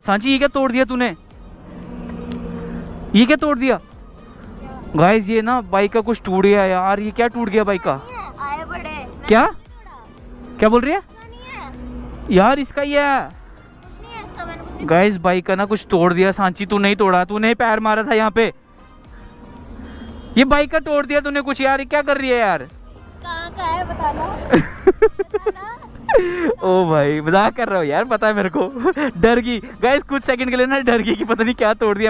सांची ये क्या तोड़ दिया तूने? ये क्या तोड़ दिया? गाइस ये ना बाइक का कुछ टूट गया यार। ये क्या टूट गया बाइक का? आए बड़े क्या क्या बोल रही है नहीं है, यार? इसका ही है कुछ नहीं है इसका, मैंने कुछ नहीं। गाइस। बाइक का ना कुछ तोड़ दिया सांची। तू नहीं तोड़ा, तूने ही पैर मारा था यहाँ पे। ये बाइक का तोड़ दिया तूने कुछ यार। ये क्या कर रही है यार? कहाँ का है बताना। ओ भाई मजाक कर रहा हो यार, पता है मेरे को। डर गई गाइस, कुछ सेकंड के लिए ना डर गई कि पता नहीं क्या तोड़ दिया मैंने।